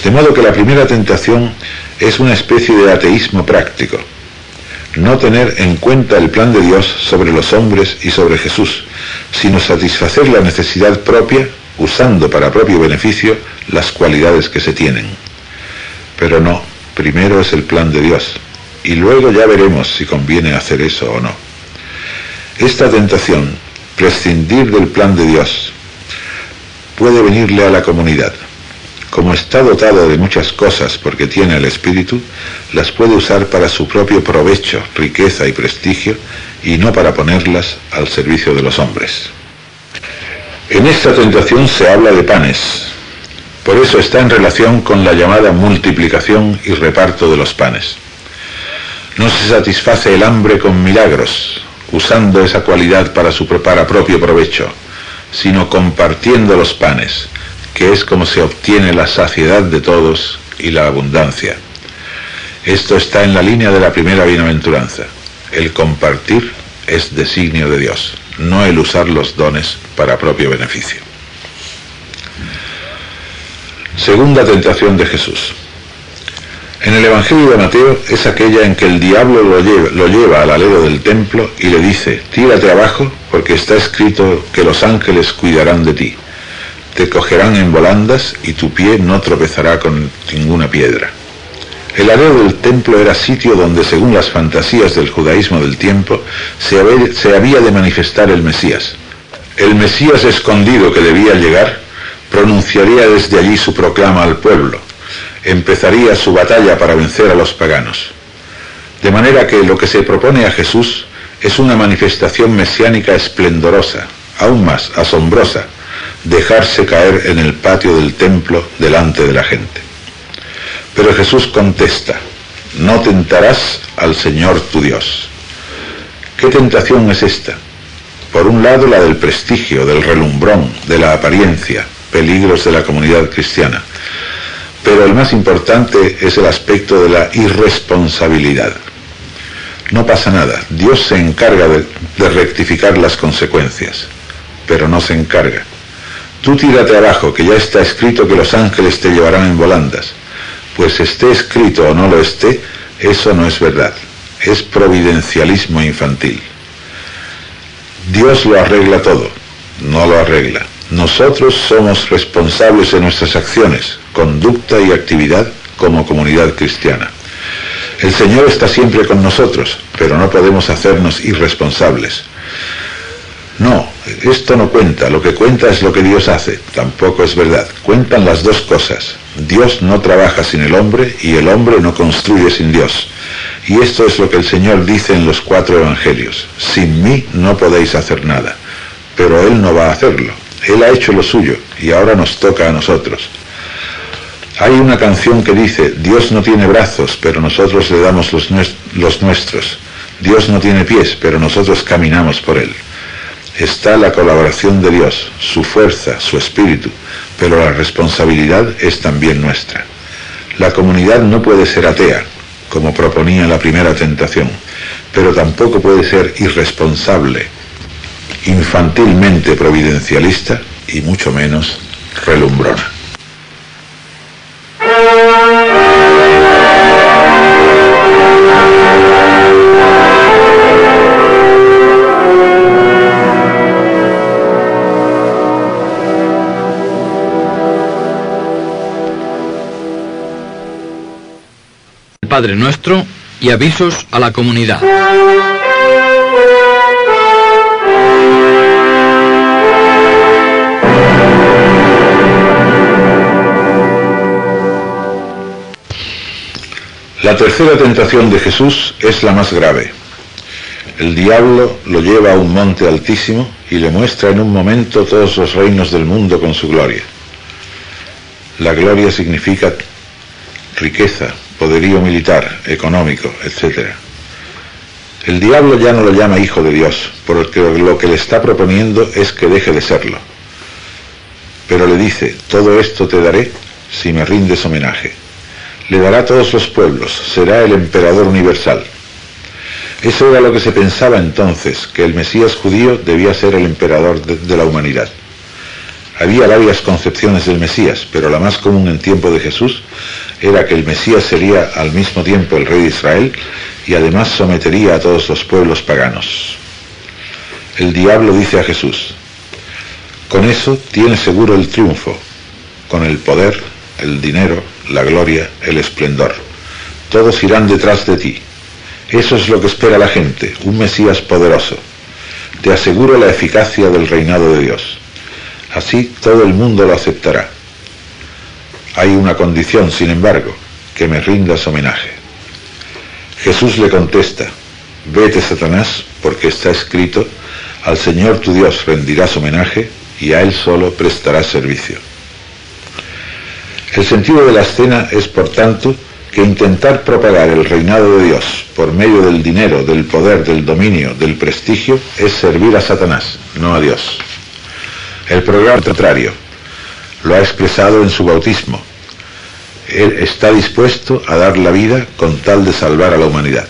De modo que la primera tentación es una especie de ateísmo práctico. No tener en cuenta el plan de Dios sobre los hombres y sobre Jesús, sino satisfacer la necesidad propia, usando para propio beneficio las cualidades que se tienen. Pero no, primero es el plan de Dios, y luego ya veremos si conviene hacer eso o no. Esta tentación, prescindir del plan de Dios, puede venirle a la comunidad. Como está dotado de muchas cosas porque tiene el Espíritu, las puede usar para su propio provecho, riqueza y prestigio, y no para ponerlas al servicio de los hombres. En esta tentación se habla de panes. Por eso está en relación con la llamada multiplicación y reparto de los panes. No se satisface el hambre con milagros, usando esa cualidad para propio provecho, sino compartiendo los panes, que es como se obtiene la saciedad de todos y la abundancia. Esto está en la línea de la primera bienaventuranza. El compartir es designio de Dios, no el usar los dones para propio beneficio. Segunda tentación de Jesús. En el Evangelio de Mateo es aquella en que el diablo lo lleva al alero del templo y le dice: tírate abajo, porque está escrito que los ángeles cuidarán de ti. Te cogerán en volandas y tu pie no tropezará con ninguna piedra. El alero del templo era sitio donde, según las fantasías del judaísmo del tiempo, se había de manifestar el Mesías. El Mesías escondido que debía llegar pronunciaría desde allí su proclama al pueblo. Empezaría su batalla para vencer a los paganos. De manera que lo que se propone a Jesús es una manifestación mesiánica esplendorosa, aún más asombrosa: dejarse caer en el patio del templo delante de la gente. Pero Jesús contesta: no tentarás al Señor tu Dios. ¿Qué tentación es esta? Por un lado, la del prestigio, del relumbrón, de la apariencia, peligros de la comunidad cristiana. Pero el más importante es el aspecto de la irresponsabilidad. No pasa nada, Dios se encarga de rectificar las consecuencias, pero no se encarga. Tú tírate abajo, que ya está escrito que los ángeles te llevarán en volandas. Pues esté escrito o no lo esté, eso no es verdad. Es providencialismo infantil. Dios lo arregla todo, no lo arregla. Nosotros somos responsables de nuestras acciones, conducta y actividad como comunidad cristiana. El Señor está siempre con nosotros, pero no podemos hacernos irresponsables. No, esto no cuenta, lo que cuenta es lo que Dios hace, tampoco es verdad. Cuentan las dos cosas. Dios no trabaja sin el hombre y el hombre no construye sin Dios. Y esto es lo que el Señor dice en los 4 evangelios: sin mí no podéis hacer nada. Pero Él no va a hacerlo. Él ha hecho lo suyo y ahora nos toca a nosotros. Hay una canción que dice: Dios no tiene brazos, pero nosotros le damos los nuestros. Dios no tiene pies, pero nosotros caminamos por Él. Está la colaboración de Dios, su fuerza, su espíritu, pero la responsabilidad es también nuestra. La comunidad no puede ser atea, como proponía la primera tentación, pero tampoco puede ser irresponsable, infantilmente providencialista y mucho menos relumbrona. Padre Nuestro y avisos a la comunidad. La tercera tentación de Jesús es la más grave. El diablo lo lleva a un monte altísimo y le muestra en un momento todos los reinos del mundo con su gloria. La gloria significa riqueza, poderío militar, económico, etc. El diablo ya no lo llama hijo de Dios, porque lo que le está proponiendo es que deje de serlo. Pero le dice: todo esto te daré si me rindes homenaje. Le dará a todos los pueblos, será el emperador universal. Eso era lo que se pensaba entonces, que el Mesías judío debía ser el emperador de la humanidad. Había varias concepciones del Mesías, pero la más común en tiempo de Jesús era que el Mesías sería al mismo tiempo el rey de Israel y además sometería a todos los pueblos paganos. El diablo dice a Jesús: con eso tienes seguro el triunfo, con el poder, el dinero, la gloria, el esplendor. Todos irán detrás de ti. Eso es lo que espera la gente, un Mesías poderoso. Te aseguro la eficacia del reinado de Dios. Así todo el mundo lo aceptará. Hay una condición, sin embargo, que me rindas homenaje. Jesús le contesta: vete, Satanás, porque está escrito: al Señor tu Dios rendirás homenaje y a Él solo prestarás servicio. El sentido de la escena es, por tanto, que intentar propagar el reinado de Dios por medio del dinero, del poder, del dominio, del prestigio, es servir a Satanás, no a Dios. El programa contrario lo ha expresado en su bautismo. Él está dispuesto a dar la vida con tal de salvar a la humanidad.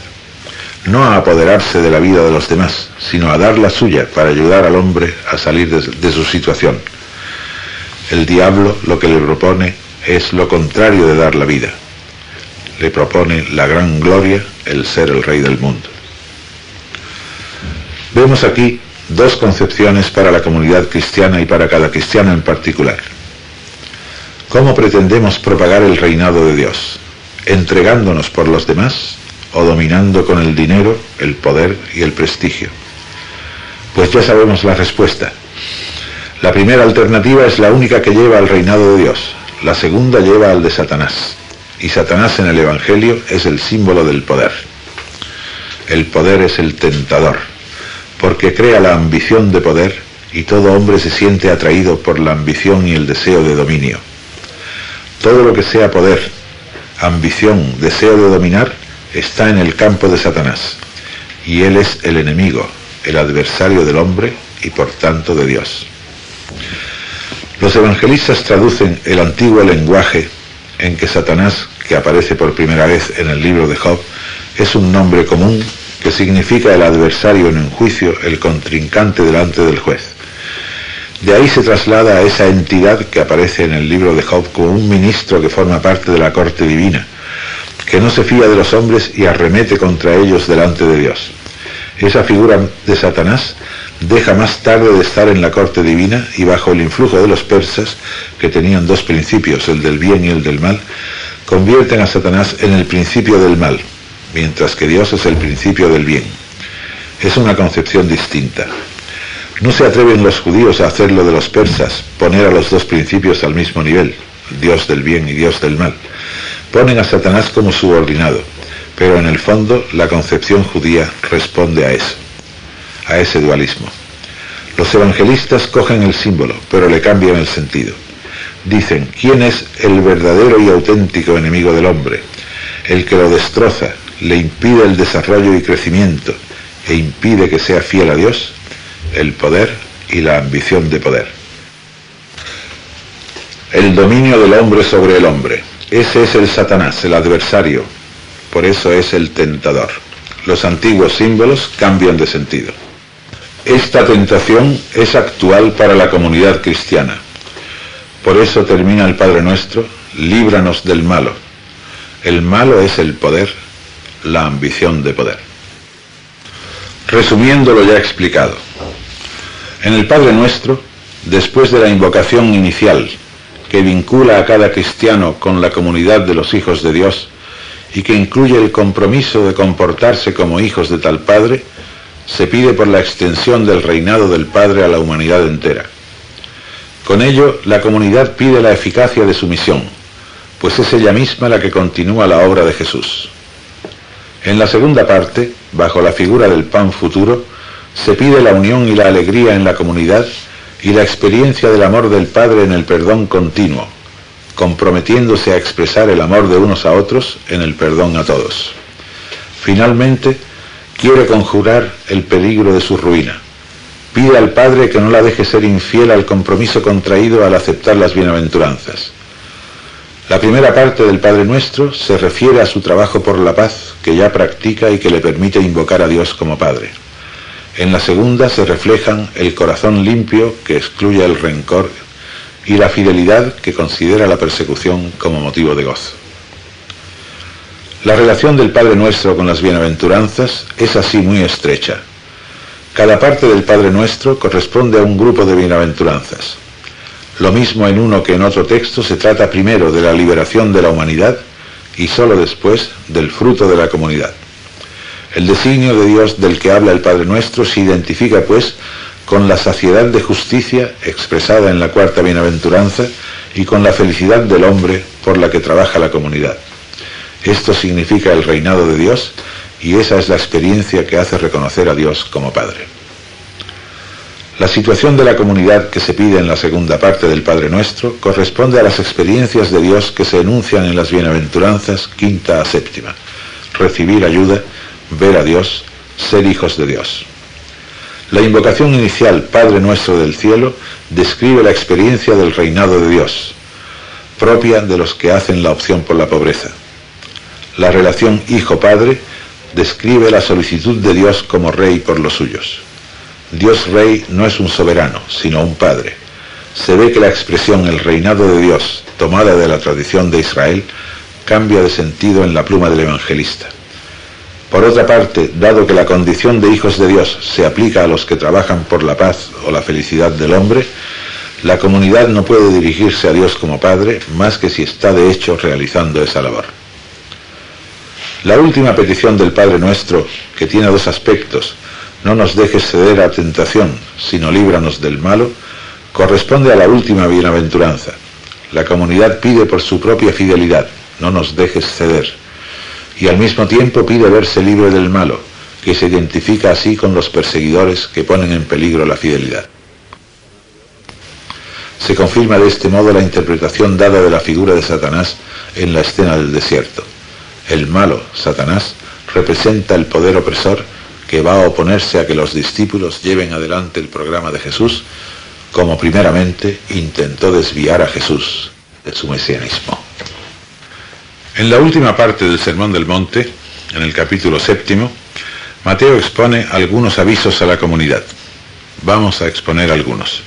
No a apoderarse de la vida de los demás, sino a dar la suya para ayudar al hombre a salir de su situación. El diablo lo que le propone es lo contrario de dar la vida. Le propone la gran gloria, el ser el rey del mundo. Vemos aquí dos concepciones para la comunidad cristiana y para cada cristiano en particular. ¿Cómo pretendemos propagar el reinado de Dios? ¿Entregándonos por los demás o dominando con el dinero, el poder y el prestigio? Pues ya sabemos la respuesta. La primera alternativa es la única que lleva al reinado de Dios. La segunda lleva al de Satanás. Y Satanás en el Evangelio es el símbolo del poder. El poder es el tentador, porque crea la ambición de poder y todo hombre se siente atraído por la ambición y el deseo de dominio. Todo lo que sea poder, ambición, deseo de dominar, está en el campo de Satanás, y él es el enemigo, el adversario del hombre y por tanto de Dios. Los evangelistas traducen el antiguo lenguaje en que Satanás, que aparece por primera vez en el libro de Job, es un nombre común que significa el adversario en un juicio, el contrincante delante del juez. De ahí se traslada a esa entidad que aparece en el libro de Job como un ministro que forma parte de la corte divina, que no se fía de los hombres y arremete contra ellos delante de Dios. Esa figura de Satanás deja más tarde de estar en la corte divina y bajo el influjo de los persas, que tenían dos principios, el del bien y el del mal, convierten a Satanás en el principio del mal, mientras que Dios es el principio del bien. Es una concepción distinta. No se atreven los judíos a hacer lo de los persas, poner a los dos principios al mismo nivel, Dios del bien y Dios del mal. Ponen a Satanás como subordinado, pero en el fondo la concepción judía responde a eso, a ese dualismo. Los evangelistas cogen el símbolo, pero le cambian el sentido. Dicen: ¿quién es el verdadero y auténtico enemigo del hombre? El que lo destroza, le impide el desarrollo y crecimiento, e impide que sea fiel a Dios, el poder y la ambición de poder. El dominio del hombre sobre el hombre. Ese es el Satanás, el adversario. Por eso es el tentador. Los antiguos símbolos cambian de sentido. Esta tentación es actual para la comunidad cristiana. Por eso termina el Padre Nuestro: líbranos del malo. El malo es el poder, la ambición de poder. Resumiendo lo ya explicado, en el Padre Nuestro, después de la invocación inicial que vincula a cada cristiano con la comunidad de los hijos de Dios y que incluye el compromiso de comportarse como hijos de tal Padre, se pide por la extensión del reinado del Padre a la humanidad entera. Con ello, la comunidad pide la eficacia de su misión, pues es ella misma la que continúa la obra de Jesús. En la segunda parte, bajo la figura del pan futuro, se pide la unión y la alegría en la comunidad y la experiencia del amor del Padre en el perdón continuo, comprometiéndose a expresar el amor de unos a otros en el perdón a todos. Finalmente, quiere conjurar el peligro de su ruina. Pide al Padre que no la deje ser infiel al compromiso contraído al aceptar las bienaventuranzas. La primera parte del Padre Nuestro se refiere a su trabajo por la paz que ya practica y que le permite invocar a Dios como Padre. En la segunda se reflejan el corazón limpio que excluye el rencor y la fidelidad que considera la persecución como motivo de gozo. La relación del Padre Nuestro con las bienaventuranzas es así muy estrecha. Cada parte del Padre Nuestro corresponde a un grupo de bienaventuranzas. Lo mismo en uno que en otro texto se trata primero de la liberación de la humanidad y sólo después del fruto de la comunidad. El designio de Dios del que habla el Padre Nuestro se identifica, pues, con la saciedad de justicia expresada en la cuarta bienaventuranza y con la felicidad del hombre por la que trabaja la comunidad. Esto significa el reinado de Dios y esa es la experiencia que hace reconocer a Dios como Padre. La situación de la comunidad que se pide en la segunda parte del Padre Nuestro corresponde a las experiencias de Dios que se enuncian en las bienaventuranzas quinta a séptima: recibir ayuda, ver a Dios, ser hijos de Dios. La invocación inicial, Padre Nuestro del cielo, describe la experiencia del reinado de Dios, propia de los que hacen la opción por la pobreza. La relación Hijo-Padre describe la solicitud de Dios como Rey por los suyos. Dios Rey no es un soberano, sino un Padre. Se ve que la expresión el reinado de Dios, tomada de la tradición de Israel, cambia de sentido en la pluma del evangelista. Por otra parte, dado que la condición de hijos de Dios se aplica a los que trabajan por la paz o la felicidad del hombre, la comunidad no puede dirigirse a Dios como Padre más que si está de hecho realizando esa labor. La última petición del Padre Nuestro, que tiene dos aspectos: no nos dejes ceder a tentación, sino líbranos del malo, corresponde a la última bienaventuranza. La comunidad pide por su propia fidelidad: no nos dejes ceder. Y al mismo tiempo pide verse libre del malo, que se identifica así con los perseguidores que ponen en peligro la fidelidad. Se confirma de este modo la interpretación dada de la figura de Satanás en la escena del desierto. El malo, Satanás, representa el poder opresor que va a oponerse a que los discípulos lleven adelante el programa de Jesús, como primeramente intentó desviar a Jesús de su mesianismo. En la última parte del Sermón del Monte, en el capítulo 7, Mateo expone algunos avisos a la comunidad. Vamos a exponer algunos.